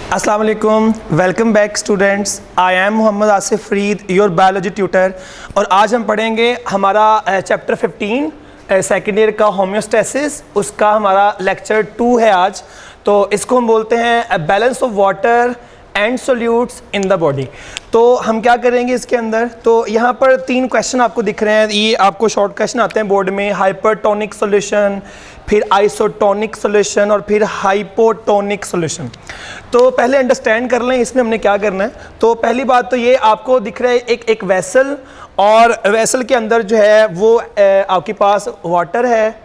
अस्सलाम वालेकुम, welcome back students. I am Mohammad Asif Farid, your biology tutor. और आज हम पढ़ेंगे हमारा चैप्टर 15 सेकेंड ईयर का होम्योस्टेसिस, उसका हमारा लेक्चर 2 है आज। तो इसको हम बोलते हैं balance of water and solutes in the body. तो हम क्या करेंगे इसके अंदर, तो यहाँ पर 3 क्वेश्चन आपको दिख रहे हैं। ये आपको शॉर्ट क्वेश्चन आते हैं बोर्ड में, हाइपरटोनिक सोल्यूशन, फिर आइसोटोनिक सोल्यूशन और फिर हाइपोटोनिक सोल्यूशन। तो पहले अंडरस्टैंड कर लें इसमें हमने क्या करना है। तो पहली बात तो ये आपको दिख रहा है एक वेसल, और वेसल के अंदर जो है वो आपके पास वाटर है,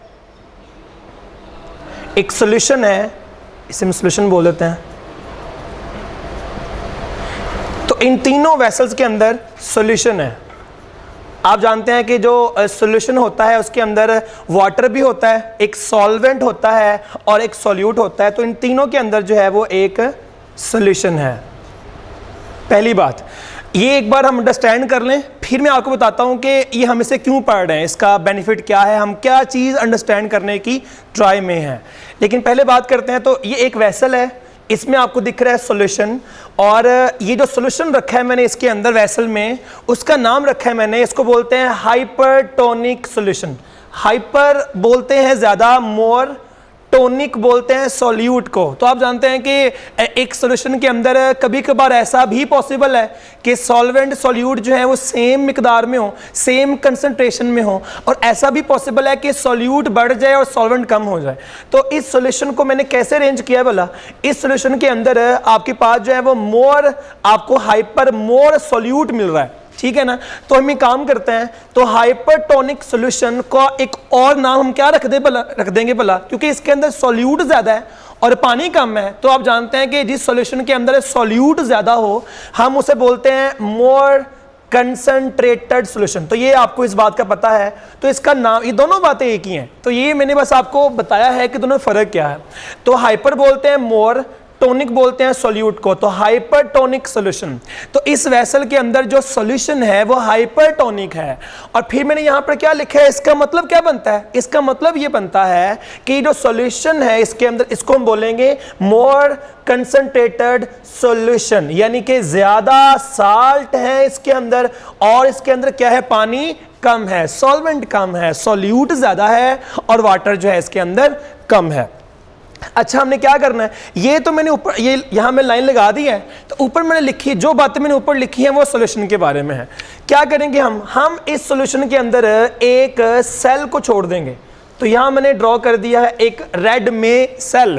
एक सोल्यूशन है, इसे हम सोल्यूशन बोल देते हैं। तो इन तीनों वेसल्स के अंदर सॉल्यूशन है। आप जानते हैं कि जो सॉल्यूशन होता है उसके अंदर वाटर भी होता है, एक सॉल्वेंट होता है और एक सॉल्यूट होता है। तो इन तीनों के अंदर जो है वो एक सॉल्यूशन है। पहली बात ये एक बार हम अंडरस्टैंड कर लें, फिर मैं आपको बताता हूं कि ये हम इसे क्यों पढ़ रहे हैं, इसका बेनिफिट क्या है, हम क्या चीज़ अंडरस्टैंड करने की ट्राई में हैं। लेकिन पहले बात करते हैं। तो ये एक वेसल है, इसमें आपको दिख रहा है सॉल्यूशन, और ये जो सॉल्यूशन रखा है मैंने इसके अंदर वेसल में, उसका नाम रखा है मैंने, इसको बोलते हैं हाइपरटोनिक सॉल्यूशन। हाइपर बोलते हैं ज़्यादा, मोर, टोनिक बोलते हैं सॉल्यूट को। तो आप जानते हैं कि एक सॉल्यूशन के अंदर कभी कभार ऐसा भी पॉसिबल है कि सॉल्वेंट सॉल्यूट जो है वो सेम मिकदार में हो, सेम कंसंट्रेशन में हो, और ऐसा भी पॉसिबल है कि सॉल्यूट बढ़ जाए और सॉल्वेंट कम हो जाए। तो इस सॉल्यूशन को मैंने कैसे अरेंज किया बोला, इस सॉल्यूशन के अंदर आपके पास जो है वो मोर, आपको हाइपर मोर सॉल्यूट मिल रहा है, ठीक है ना। तो हम ये काम करते हैं, तो हाइपरटोनिक सॉल्यूशन का एक और नाम हम क्या रख देंगे भला, क्योंकि इसके अंदर सॉल्यूट ज्यादा है और पानी कम है। तो आप जानते हैं कि जिस सॉल्यूशन के अंदर सॉल्यूट ज्यादा हो हम उसे बोलते हैं मोर कंसंट्रेटेड सॉल्यूशन। तो ये आपको इस बात का पता है। तो इसका नाम, ये दोनों बातें एक ही हैं। तो ये मैंने बस आपको बताया है कि दोनों फर्क क्या है। तो हाइपर बोलते हैं मोर, टोनिक बोलते हैं सॉल्यूट को। तो हाइपरटोनिक सॉल्यूशन, तो इस वेसल के अंदर जो सॉल्यूशन है वो हाइपरटोनिक है। और फिर मैंने यहां पर क्या लिखा है, इसका मतलब क्या बनता है, इसका मतलब ये बनता है कि जो सॉल्यूशन है इसके अंदर, इसको हम बोलेंगे मोर कंसंट्रेटेड सॉल्यूशन, यानी कि ज्यादा साल्ट है इसके अंदर, और इसके अंदर क्या है, पानी कम है, सॉल्वेंट कम है, सॉल्यूट ज्यादा है और वाटर जो है इसके अंदर कम है। अच्छा, हमने क्या करना है, ये तो मैंने ऊपर, ये यहां में लाइन लगा दी है, तो ऊपर मैंने लिखी, जो बातें मैंने ऊपर लिखी है वो सॉल्यूशन के बारे में है। क्या करेंगे हम इस सॉल्यूशन के अंदर एक सेल को छोड़ देंगे। तो यहां मैंने ड्रॉ कर दिया है एक रेड में सेल,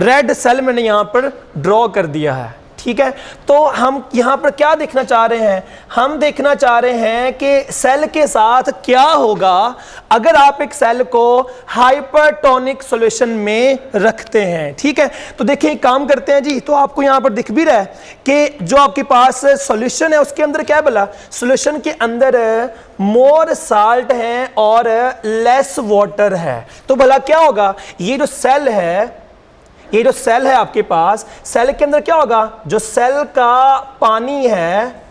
रेड सेल मैंने यहां पर ड्रॉ कर दिया है, ठीक है। तो हम यहां पर क्या देखना चाह रहे हैं, हम देखना चाह रहे हैं कि सेल के साथ क्या होगा अगर आप एक सेल को हाइपरटोनिक सॉल्यूशन में रखते हैं, ठीक है। तो देखिए काम करते हैं जी। तो आपको यहां पर दिख भी रहा है कि जो आपके पास सॉल्यूशन है उसके अंदर क्या है बोला, सॉल्यूशन के अंदर मोर साल्ट है और लेस वाटर है। तो भला क्या होगा, ये जो सेल है, ये जो सेल है आपके पास, सेल के अंदर क्या होगा, जो सेल का पानी है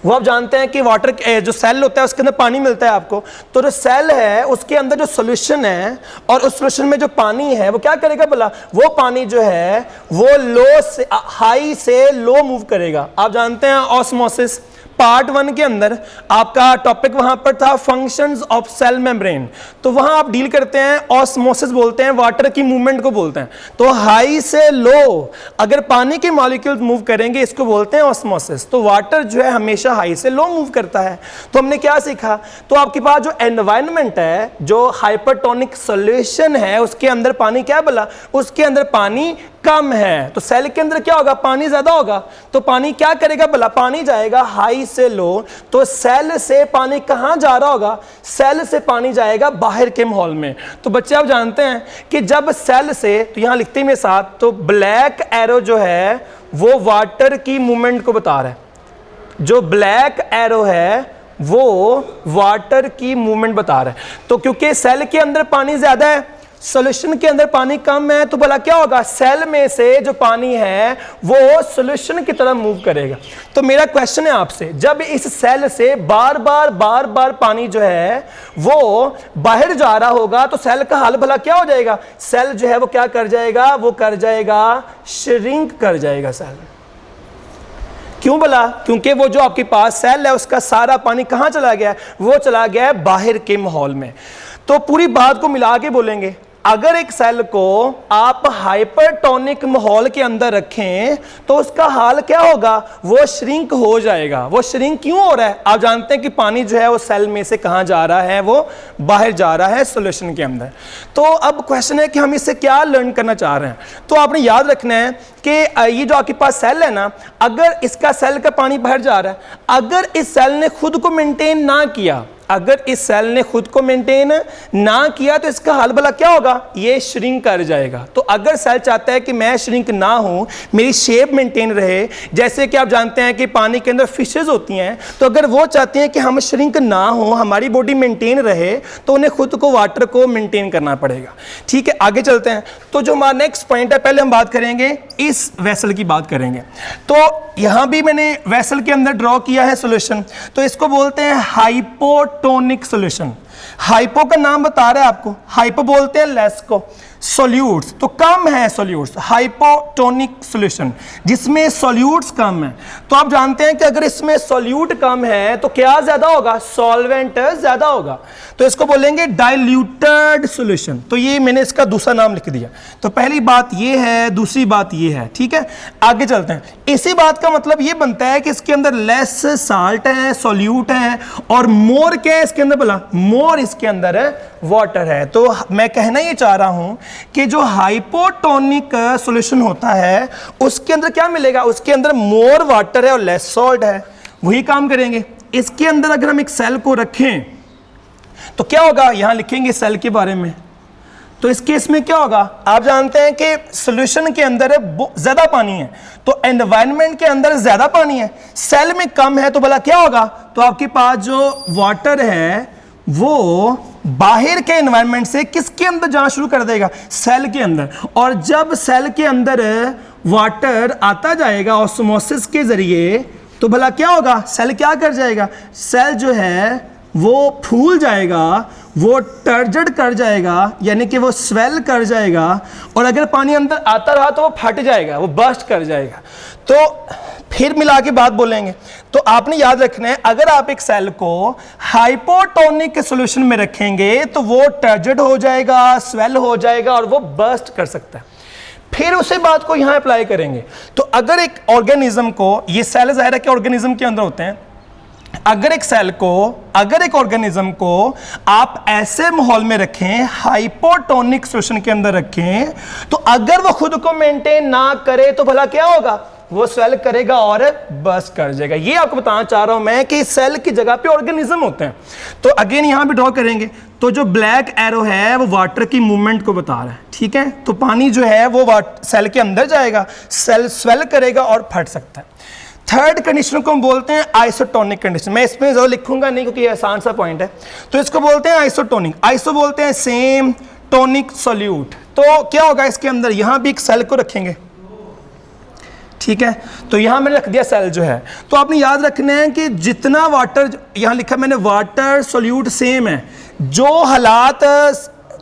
वो आप जानते हैं कि वाटर, जो सेल होता है उसके अंदर पानी मिलता है आपको। तो जो सेल है उसके अंदर जो सॉल्यूशन है और उस सॉल्यूशन में जो पानी है वो क्या करेगा बोला, वो पानी जो है वो लो से हाई से लो मूव करेगा। आप जानते हैं ऑस्मोसिस पार्ट 1 के अंदर आपका टॉपिक वहां पर था फंक्शंस ऑफ सेल मेम्ब्रेन। तो वहां आप डील करते हैं, ऑस्मोसिस बोलते हैं, वाटर की मूवमेंट को बोलते हैं। तो हाई से लो अगर पानी के मॉलिक्यूल्स मूव करेंगे इसको बोलते हैं ऑस्मोसिस। तो वाटर जो है हमेशा हाई से लो मूव करता है। तो हमने क्या सीखा, तो आपके पास जो एनवायरनमेंट है, जो हाइपरटोनिक सॉल्यूशन है उसके अंदर पानी क्या बोला, उसके अंदर पानी कम है। तो सेल के अंदर क्या होगा, पानी ज्यादा होगा। तो पानी क्या करेगा भला, पानी जाएगा हाई से लो। तो सेल से पानी कहां जा रहा होगा, सेल से पानी जाएगा बाहर के माहौल में। तो बच्चे आप जानते हैं कि जब सेल से, तो यहां लिखते हैं मेरे साथ, तो ब्लैक एरो जो है वो वाटर की मूवमेंट को बता रहा है, जो ब्लैक एरो है वो वाटर की मूवमेंट बता रहा है। तो क्योंकि सेल के अंदर पानी ज्यादा है, सॉल्यूशन के अंदर पानी कम है तो भला क्या होगा, सेल में से जो पानी है वो सॉल्यूशन की तरफ मूव करेगा। तो मेरा क्वेश्चन है आपसे, जब इस सेल से बार बार पानी जो है वो बाहर जा रहा होगा तो सेल का हाल भला क्या हो जाएगा, सेल जो है वो क्या कर जाएगा, वो कर जाएगा श्रिंक कर जाएगा सेल। क्यों भला, क्योंकि वो जो आपके पास सेल है उसका सारा पानी कहां चला गया, वो चला गया है बाहर के माहौल में। तो पूरी बात को मिला के बोलेंगे, अगर एक सेल को आप हाइपरटोनिक माहौल के अंदर रखें तो उसका हाल क्या होगा, वो श्रिंक हो जाएगा। वो श्रिंक क्यों हो रहा है, आप जानते हैं कि पानी जो है वो सेल में से कहां जा रहा है, वो बाहर जा रहा है सॉल्यूशन के अंदर। तो अब क्वेश्चन है कि हम इससे क्या लर्न करना चाह रहे हैं। तो आपने याद रखना है कि ये जो आपके पास सेल है ना, अगर इसका सेल का पानी बाहर जा रहा है, अगर इस सेल ने खुद को मेंटेन ना किया, अगर इस सेल ने खुद को मेंटेन ना किया तो इसका हाल भला क्या होगा, ये श्रिंक कर जाएगा। तो अगर सेल चाहता है कि मैं श्रिंक ना हूं, मेरी शेप मेंटेन रहे, जैसे कि आप जानते हैं कि पानी के अंदर फिशेस होती हैं, तो अगर वो चाहते हैं कि हम श्रिंक ना हो, हमारी बॉडी मेंटेन रहे, तो उन्हें खुद को वाटर को मेंटेन करना पड़ेगा। ठीक है, आगे चलते हैं। तो जो हमारा नेक्स्ट पॉइंट है, पहले हम बात करेंगे इस वेसल की बात करेंगे। तो यहां भी मैंने वेसल के अंदर ड्रॉ किया है सॉल्यूशन, तो इसको बोलते हैं हाइपोटोनिक सॉल्यूशन। हाइपो का नाम बता रहा है आपको, हाइपो बोलते हैं लेस को, सॉल्यूट्स तो कम है सॉल्यूट्स, हाइपोटोनिक सॉल्यूशन जिसमें सॉल्यूट्स कम है। तो आप जानते हैं कि अगर इसमें सॉल्यूट कम है तो क्या ज्यादा होगा, सॉल्वेंट ज्यादा होगा। तो इसको बोलेंगे डाइल्यूटेड सॉल्यूशन। तो ये मैंने इसका दूसरा नाम लिख दिया। तो पहली बात ये है, दूसरी बात ये है। ठीक है, आगे चलते हैं। इसी बात का मतलब ये बनता है कि इसके अंदर लेस साल्ट है, सॉल्यूट है, और मोर क्या है इसके अंदर, बोला मोर इसके अंदर है वाटर है। तो मैं कहना ये चाह रहा हूं कि जो हाइपोटोनिक सॉल्यूशन होता है उसके अंदर क्या मिलेगा, उसके अंदर मोर वाटर है और लेस सॉल्ट है। वही काम करेंगे इसके अंदर। अगर हम एक सेल को रखें तो क्या होगा, यहां लिखेंगे सेल के बारे में। तो इस केस में क्या होगा, आप जानते हैं कि सॉल्यूशन के अंदर ज्यादा पानी है, तो एनवायरनमेंट के अंदर ज्यादा पानी है, सेल में कम है, तो भला क्या होगा, तो आपके पास जो वाटर है वो बाहर के एनवायरनमेंट से किसके अंदर जाना शुरू कर देगा, सेल के अंदर। और जब सेल के अंदर वाटर आता जाएगा ऑस्मोसिस के जरिए, तो भला क्या होगा, सेल क्या कर जाएगा, सेल जो है वो फूल जाएगा, वो टर्जड कर जाएगा, यानी कि वो स्वेल कर जाएगा। और अगर पानी अंदर आता रहा तो वो फट जाएगा, वो बर्स्ट कर जाएगा। तो फिर मिला के बात बोलेंगे। तो आपने याद रखना है, अगर आप एक सेल को हाइपोटोनिक सॉल्यूशन में रखेंगे तो वो टर्जड हो जाएगा, स्वेल हो जाएगा और वो बर्स्ट कर सकता है। फिर उसी बात को यहां अप्लाई करेंगे। तो अगर एक ऑर्गेनिज्म को, ये सेल जाहिर है कि ऑर्गेनिज्म के अंदर होते हैं, अगर एक सेल को, अगर एक ऑर्गेनिज्म को आप ऐसे माहौल में रखें, हाइपोटोनिक सॉल्यूशन के अंदर रखें, तो अगर वो खुद को मेंटेन ना करे तो भला क्या होगा, वो स्वेल करेगा और बर्स्ट कर जाएगा। ये आपको बताना चाह रहा हूं मैं कि सेल की जगह पे ऑर्गेनिज्म होते हैं। तो अगेन यहां भी ड्रॉ करेंगे। तो जो ब्लैक एरो है वो वाटर की मूवमेंट को बता रहा है। ठीक है, तो पानी जो है वो सेल के अंदर जाएगा, सेल स्वेल करेगा और फट सकता है। थर्ड कंडीशन को हम बोलते हैं आइसोटोनिक कंडीशन। मैं इसमें ज़रूर लिखूंगा नहीं क्योंकि ये आसान सा पॉइंट है। तो इसको बोलते हैं आइसोटोनिक। आइसो बोलते हैं सेम, टोनिक सॉल्यूट। तो क्या होगा इसके अंदर, यहां भी एक सेल को रखेंगे। ठीक है, तो यहां मैंने रख दिया सेल जो है। तो आपने याद रखना है कि जितना वाटर, यहां लिखा मैंने वाटर सॉल्यूट सेम है, जो हालात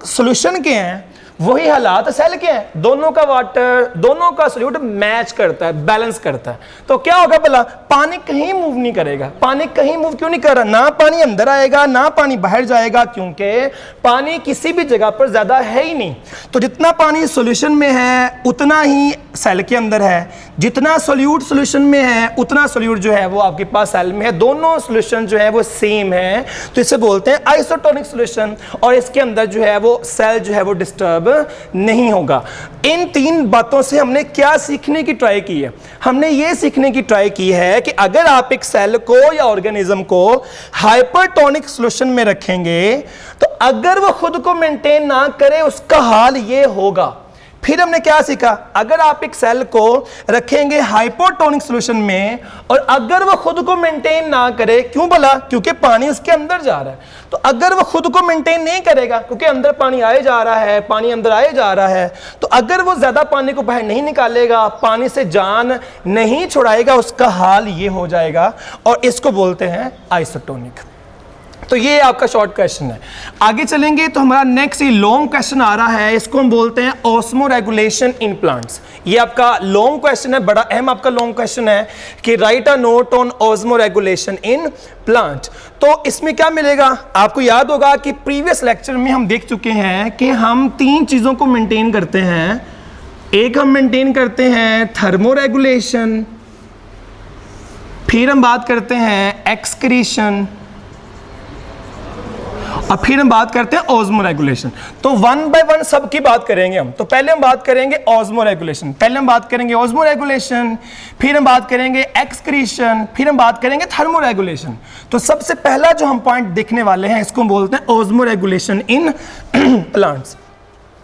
सॉल्यूशन के हैं वही हालात सेल के हैं। दोनों का वाटर, दोनों का सॉल्यूट मैच करता है, बैलेंस करता है। तो क्या होगा भला, पानी कहीं मूव नहीं करेगा। पानी कहीं मूव क्यों नहीं कर रहा, ना पानी अंदर आएगा ना पानी बाहर जाएगा, क्योंकि पानी किसी भी जगह पर ज्यादा है ही नहीं। तो जितना पानी सॉल्यूशन में है उतना ही सेल के अंदर है, जितना सॉल्यूट सॉल्यूशन में है उतना सॉल्यूट जो है वो आपके पास सेल में है। दोनों सॉल्यूशन जो है वो सेम है, तो इसे बोलते हैं आइसोटोनिक सॉल्यूशन। और इसके अंदर जो है वो सेल जो है वो डिस्टर्ब नहीं होगा। इन तीन बातों से हमने क्या सीखने की ट्राई की है, हमने ये सीखने की ट्राई की है कि अगर आप एक सेल को या ऑर्गेनिज्म को हाइपरटोनिक सॉल्यूशन में रखेंगे तो अगर वो खुद को मेंटेन ना करे उसका हाल ये होगा फिर हमने क्या सीखा, अगर आप एक सेल को रखेंगे हाइपोटोनिक सॉल्यूशन में और अगर वो खुद को मेंटेन ना करे, क्यों बोला, क्योंकि पानी उसके अंदर जा रहा है, तो अगर वो खुद को मेंटेन नहीं करेगा क्योंकि अंदर पानी आए जा रहा है, पानी अंदर आए जा रहा है, तो अगर वो ज्यादा पानी को बाहर नहीं निकालेगा, पानी से जान नहीं छुड़ाएगा, उसका हाल ये हो जाएगा और इसको बोलते हैं आइसोटोनिक। तो ये आपका शॉर्ट क्वेश्चन है। आगे चलेंगे तो हमारा नेक्स्ट लॉन्ग क्वेश्चन आ रहा है, इसको हम बोलते हैं ऑस्मो रेगुलेशन इन प्लांट्स। ये आपका लॉन्ग क्वेश्चन है, बड़ा अहम आपका लॉन्ग क्वेश्चन है कि right a note on osmo regulation in plant. तो इसमें क्या मिलेगा, आपको याद होगा कि प्रीवियस लेक्चर में हम देख चुके हैं कि हम 3 चीजों को मेंटेन करते हैं। एक हम मेंटेन करते हैं थर्मो रेगुलेशन, फिर हम बात करते हैं एक्सक्रीशन और फिर हम बात करते हैं ऑस्मो रेगुलेशन। तो वन बाय वन सबकी बात करेंगे हम। तो पहले हम बात करेंगे ऑस्मो रेगुलेशन, पहले हम बात करेंगे ऑस्मो रेगुलेशन, फिर हम बात करेंगे एक्सक्रीशन, फिर हम बात करेंगे थर्मो रेगुलेशन। तो सबसे पहला जो हम पॉइंट देखने वाले हैं इसको हम बोलते हैं ऑस्मो रेगुलेशन इन प्लांट्स।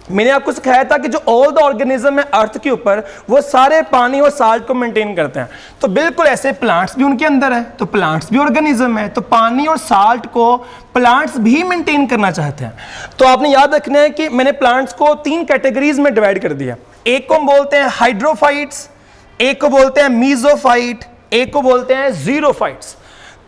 मैंने आपको सिखाया था कि जो ऑल द ऑर्गेनिज्म है अर्थ के ऊपर वो सारे पानी और साल्ट को मेंटेन करते हैं, तो बिल्कुल ऐसे प्लांट्स भी उनके अंदर है, तो प्लांट्स भी ऑर्गेनिज्म है, तो पानी और साल्ट को प्लांट्स भी मेंटेन करना चाहते हैं। तो आपने याद रखना है कि मैंने प्लांट्स को 3 कैटेगरीज में डिवाइड कर दिया। एक को हम बोलते हैं हाइड्रोफाइट्स, एक को बोलते हैं मीजोफाइट, एक को बोलते हैं जीरोफाइट्स।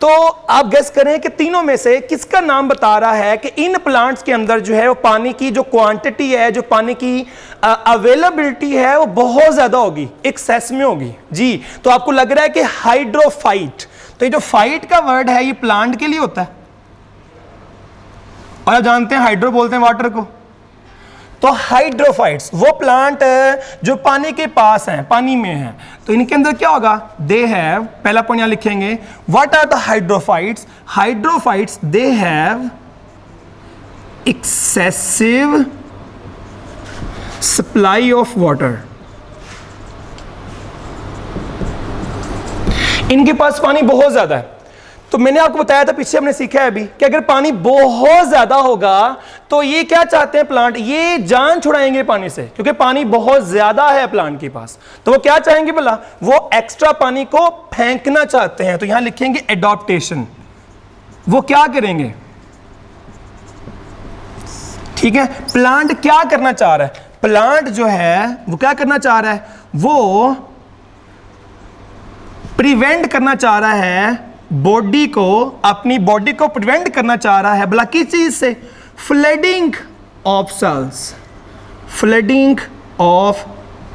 तो आप गेस करें कि तीनों में से किसका नाम बता रहा है कि इन प्लांट्स के अंदर जो है वो पानी की जो क्वांटिटी है, जो पानी की अवेलेबिलिटी है वो बहुत ज्यादा होगी, एक्सेस में होगी जी। तो आपको लग रहा है कि हाइड्रोफाइट, तो ये जो फाइट का वर्ड है ये प्लांट के लिए होता है, और आप जानते हैं हाइड्रो बोलते हैं वाटर को। तो हाइड्रोफाइट्स वो प्लांट जो पानी के पास हैं, पानी में हैं, तो इनके अंदर क्या होगा, दे हैव, पहला पॉइंट यहां लिखेंगे, what are the hydrophytes, hydrophytes they have excessive supply of water. इनके पास पानी बहुत ज्यादा है। तो मैंने आपको बताया था, पीछे हमने सीखा है अभी कि अगर पानी बहुत ज्यादा होगा तो ये क्या चाहते हैं प्लांट, ये जान छुड़ाएंगे पानी से, क्योंकि पानी बहुत ज्यादा है प्लांट के पास। तो वो क्या चाहेंगे बोला, वो एक्स्ट्रा पानी को फेंकना चाहते हैं। तो यहां लिखेंगे एडॉप्टेशन। वो क्या करेंगे, ठीक है, प्लांट क्या करना चाह रहा है, प्लांट जो है वो क्या करना चाह रहा है, वो प्रिवेंट करना चाह रहा है बॉडी को, अपनी बॉडी को प्रिवेंट करना चाह रहा है भला किस चीज से, flooding of cells, flooding of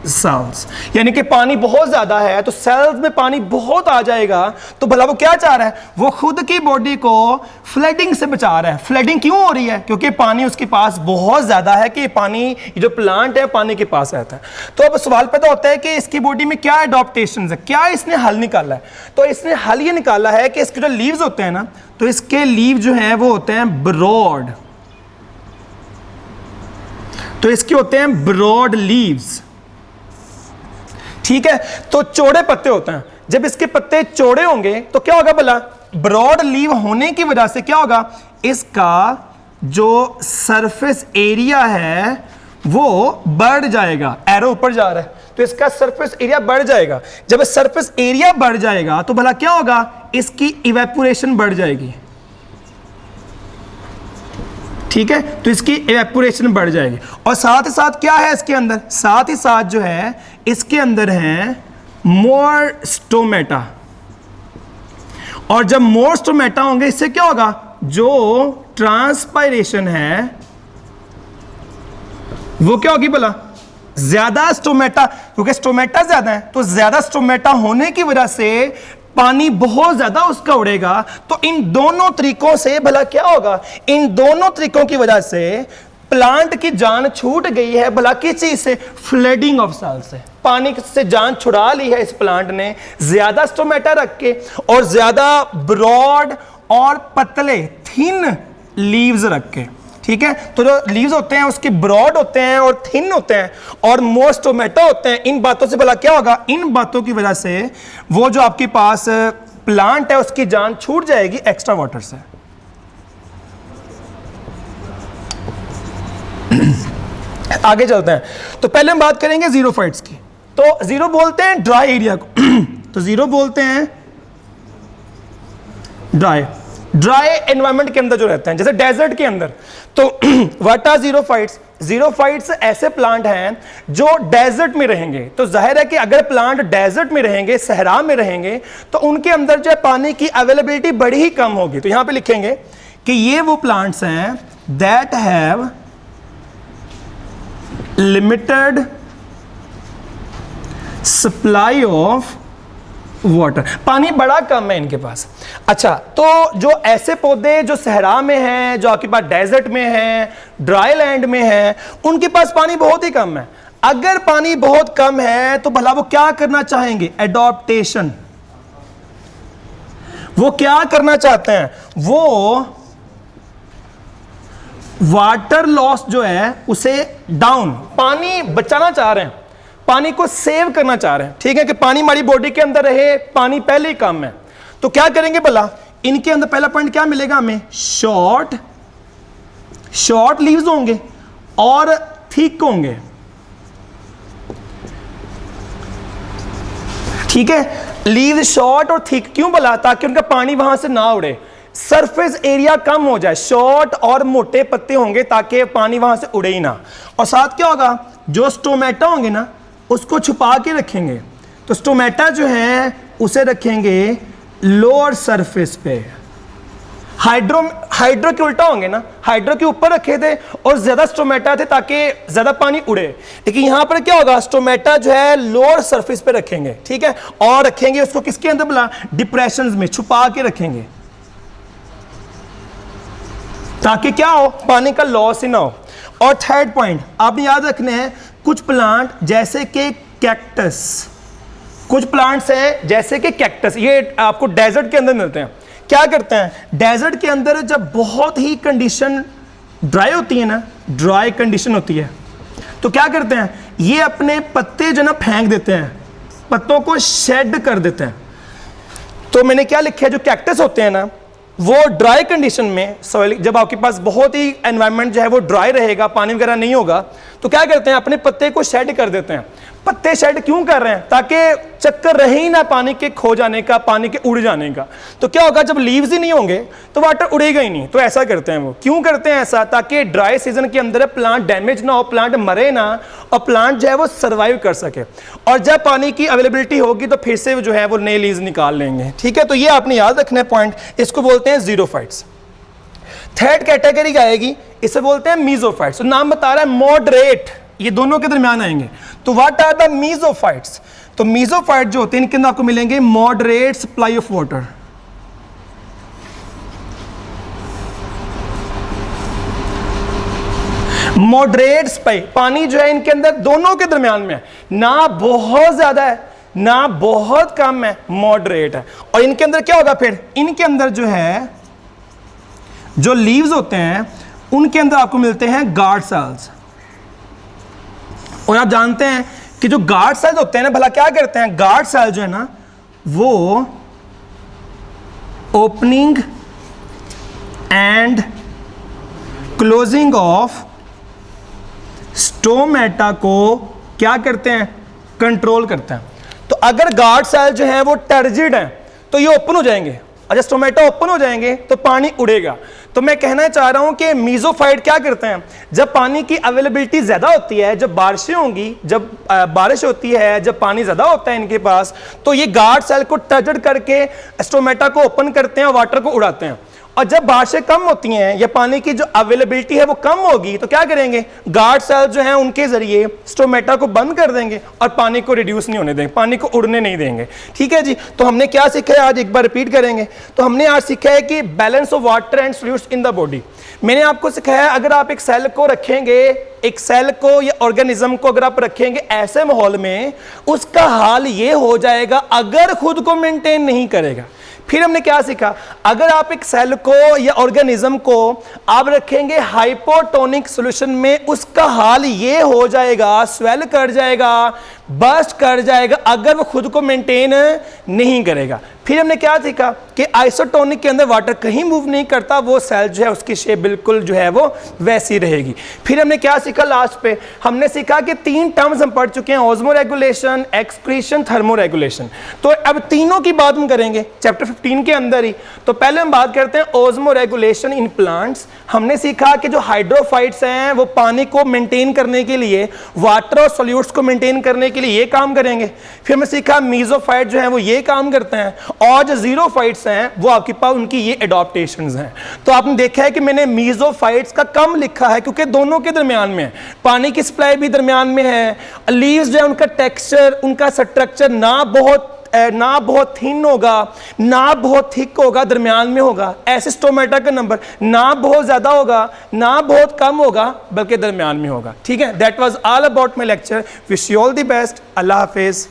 cells, यानी कि पानी बहुत ज्यादा है तो सेल्स में पानी बहुत आ जाएगा, तो भला वो क्या चाह रहा है, वो खुद की बॉडी को फ्लडिंग से बचा रहा है। फ्लडिंग क्यों हो रही है, क्योंकि पानी उसके पास बहुत ज्यादा है कि पानी, जो प्लांट है पानी के पास रहता है। तो अब सवाल पैदा होता है कि इसकी बॉडी में क्या एडॉप्टेशन है, क्या इसने हल निकाला है। तो इसने हल ये निकाला है कि इसके जो लीव्स होते हैं ना, तो इसके लीव जो है वो होते हैं ब्रॉड, तो इसके होते हैं ब्रॉड लीव्स, ठीक है। तो चौड़े पत्ते होते हैं, जब इसके पत्ते चौड़े होंगे तो क्या होगा भला, ब्रॉड लीव होने की वजह से क्या होगा, इसका जो सरफेस एरिया है वो बढ़ जाएगा। एरो ऊपर जा रहा है तो इसका सरफेस एरिया बढ़ जाएगा। जब सरफेस एरिया बढ़ जाएगा तो भला क्या होगा, इसकी इवेपोरेशन बढ़ जाएगी, ठीक है। तो इसकी इवेपोरेशन बढ़ जाएगी। और साथ ही साथ क्या है इसके अंदर, साथ ही साथ जो है इसके अंदर है मोर स्टोमेटा, और जब मोर स्टोमेटा होंगे इससे क्या होगा, जो ट्रांसपायरेशन है वो क्या होगी भला, ज्यादा स्टोमेटा, क्योंकि स्टोमेटा ज्यादा है तो ज्यादा स्टोमेटा होने की वजह से पानी बहुत ज्यादा उसका उड़ेगा। तो इन दोनों तरीकों से भला क्या होगा, इन दोनों तरीकों की वजह से प्लांट की जान छूट गई है भला किस चीज से, फ्लडिंग ऑफ सेल्स से। पानी से जान छुड़ा ली है इस प्लांट ने ज्यादा स्टोमेटा रख के और ज्यादा ब्रॉड और पतले थिन लीव्स रख के, ठीक है। तो जो लीव्स होते हैं उसके ब्रॉड होते हैं और थिन होते हैं और मोर स्टोमेटा होते हैं। इन बातों से भला क्या होगा, इन बातों की वजह से वो जो आपके पास प्लांट है उसकी जान छूट जाएगी एक्स्ट्रा वाटर से। आगे चलते हैं। तो पहले हम बात करेंगे जीरोफाइट्स की। तो जीरो बोलते हैं ड्राई एरिया को तो जीरो बोलते हैं ड्राई एनवायरनमेंट के अंदर जो रहते हैं, जैसे डेजर्ट के अंदर। तो व्हाट आर जीरोफाइट्स? जीरोफाइट्स ऐसे प्लांट हैं जो डेजर्ट में रहेंगे। तो जाहिर है कि अगर प्लांट डेजर्ट में रहेंगे, सहरा में रहेंगे, तो उनके अंदर जो है पानी की अवेलेबिलिटी बड़ी ही कम होगी। तो यहां पे लिखेंगे कि ये वो प्लांट्स हैं that have limited supply of water, पानी बड़ा कम है इनके पास। अच्छा, तो जो ऐसे पौधे जो सहरा में हैं, जो आपके पास डेजर्ट में हैं, ड्राई लैंड में हैं, उनके पास पानी बहुत ही कम है। अगर पानी बहुत कम है तो भला वो क्या करना चाहेंगे? एडॉप्टेशन। वो क्या करना चाहते हैं? वो वाटर लॉस जो है उसे डाउन, पानी बचाना चाह रहे हैं, पानी को सेव करना चाह रहे हैं। ठीक है कि पानी हमारी बॉडी के अंदर रहे, पानी पहले ही कम है। तो क्या करेंगे भला? इनके अंदर पहला पॉइंट क्या मिलेगा हमें? शॉर्ट लीव्स होंगे और थिक होंगे। ठीक है, लीव शॉर्ट और थिक क्यों भला? ताकि उनका पानी वहां से ना उड़े, सरफेस एरिया कम हो जाए। शॉर्ट और मोटे पत्ते होंगे ताकि पानी वहां से उड़े ही ना। और साथ क्या होगा? जो स्टोमेटा होंगे ना उसको छुपा के रखेंगे। तो स्टोमेटा जो है उसे रखेंगे लोअर सरफेस पे। हाइड्रो के उल्टा होंगे ना, हाइड्रो के ऊपर रखे थे और ज्यादा स्टोमेटा थे ताकि ज्यादा पानी उड़े। लेकिन यहां पर क्या होगा? स्टोमेटा जो है लोअर सरफेस पे रखेंगे। ठीक है, और रखेंगे उसको किसके अंदर बोला? डिप्रेशंस में छुपा के रखेंगे ताकि क्या हो? पानी का लॉस ही ना हो। और थर्ड पॉइंट आपने याद रखने हैं, कुछ प्लांट जैसे कि कैक्टस, कुछ प्लांट्स हैं जैसे कि कैक्टस, ये आपको डेजर्ट के अंदर मिलते हैं। क्या करते हैं? डेजर्ट के अंदर जब बहुत ही कंडीशन ड्राई होती है ना, ड्राई कंडीशन होती है, तो क्या करते हैं? ये अपने पत्ते जो ना फेंक देते हैं, पत्तों को शेड कर देते हैं। तो मैंने क्या लिखा है, जो कैक्टस होते हैं ना वो ड्राई कंडीशन में, सॉइल जब आपके पास बहुत ही एनवायरनमेंट जो है वो ड्राई रहेगा, पानी वगैरह नहीं होगा, तो क्या करते हैं? अपने पत्ते को शेड कर देते हैं। पत्ते शेड क्यों कर रहे हैं? ताकि चक्कर रहे ही ना पानी के खो जाने का, पानी के उड़ जाने का। तो क्या होगा? जब लीव्स ही नहीं होंगे तो वाटर उड़ेगा ही नहीं। तो ऐसा करते हैं वो। क्यों करते हैं ऐसा? ताकि ड्राई सीजन के अंदर प्लांट डैमेज ना हो, प्लांट मरे ना, और प्लांट जो है वो सर्वाइव कर सके। और जब पानी की अवेलेबिलिटी होगी तो फिर से जो है वो नए लीव्स निकाल लेंगे। ठीक है, तो ये आपने याद रखना है पॉइंट। इसको बोलते हैं जीरोफाइट्स। थर्ड कैटेगरी आएगी, इसे बोलते हैं मीजोफाइट्स। तो नाम बता रहा है मॉडरेट, ये दोनों के दरमियान आएंगे। तो व्हाट आर द मीजोफाइट्स? तो मीजोफाइट जो होते हैं इनके अंदर आपको मिलेंगे moderate supply of water. Moderate supply, पानी जो है इनके अंदर दोनों के दरमियान में है, ना बहुत ज्यादा है ना बहुत कम है, मॉडरेट है। और इनके अंदर क्या होगा फिर? इनके अंदर जो है जो लीव्स होते हैं उनके अंदर आपको मिलते हैं गार्ड सेल्स। और आप जानते हैं कि जो गार्ड सेल्स होते हैं ना, भला क्या करते हैं? गार्ड सेल जो है ना वो opening and closing of stomata को क्या करते हैं? कंट्रोल करते हैं। तो अगर गार्ड सेल जो है वो टर्जिड है तो ये ओपन हो जाएंगे, और जब स्टोमेटा ओपन हो जाएंगे तो पानी उड़ेगा। तो मैं कहना चाह रहा हूं कि मीजोफाइट क्या करते हैं? जब पानी की अवेलेबिलिटी ज्यादा होती है, जब बारिशें होंगी, जब बारिश होती है, जब पानी ज्यादा होता है इनके पास, तो ये गार्ड सेल को टर्जिड करके स्टोमेटा को ओपन करते हैं और वाटर को उड़ाते हैं। और जब बारिशें कम होती हैं या पानी की जो अवेलेबिलिटी है वो कम होगी, तो क्या करेंगे? गार्ड सेल जो हैं उनके जरिए स्टोमेटा को बंद कर देंगे और पानी को रिड्यूस नहीं होने देंगे, पानी को उड़ने नहीं देंगे। ठीक है जी, तो हमने क्या सीखा है आज? एक बार रिपीट करेंगे। तो हमने आज सीखा है कि balance of water and solutes in the body. मैंने आपको सिखाया, अगर आप एक सेल को रखेंगे, एक सेल को या ऑर्गेनिज्म को अगर आप रखेंगे ऐसे माहौल में, उसका हाल ये हो जाएगा अगर खुद को मेंटेन नहीं करेगा। फिर हमने क्या सीखा? अगर आप एक सेल को या ऑर्गेनिज्म को आप रखेंगे हाइपोटोनिक सॉल्यूशन में, उसका हाल ये हो जाएगा, स्वेल कर जाएगा, बर्स्ट कर जाएगा अगर वो खुद को मेंटेन नहीं करेगा। फिर हमने क्या सीखा कि आइसोटोनिक के अंदर वाटर कहीं मूव नहीं करता, वो सेल जो है उसकी शेप बिल्कुल जो है वो वैसी रहेगी। फिर हमने क्या सीखा लास्ट पे, हमने सीखा कि 3 टर्म्स हम पढ़ चुके हैं, osmo regulation, excretion, thermo regulation. तो अब तीनों की बात हम करेंगे चैप्टर 15 के अंदर ही। तो पहले हम बात करते हैं ऑस्मो रेगुलेशन इन प्लांट्स। हमने सीखा कि जो हाइड्रोफाइट्स हैं वो पानी को मेंटेन करने के लिए, वाटर और सॉल्यूट्स को मेंटेन करने के लिए ये काम करेंगे। फिर हमने सीखा मीजोफाइट जो है वो ये काम करते हैं, और जो जीरोफाइट्स हैं वो आपके पास उनकी ये एडॉप्टेशंस हैं। तो आपने देखा है कि मैंने मीजोफाइट्स का कम लिखा है क्योंकि दोनों के दरमियान में है, पानी की सप्लाई भी दरमियान में है, लीव्स जो है उनका टेक्सचर, उनका स्ट्रक्चर ना बहुत थिन होगा ना बहुत थिक होगा, दरमियान में होगा। ऐसे स्टोमेटा का नंबर ना बहुत ज्यादा होगा ना बहुत कम होगा, बल्कि दरमियान में होगा। ठीक है, that was all about my lecture. Wish you all the best. Allah Hafiz.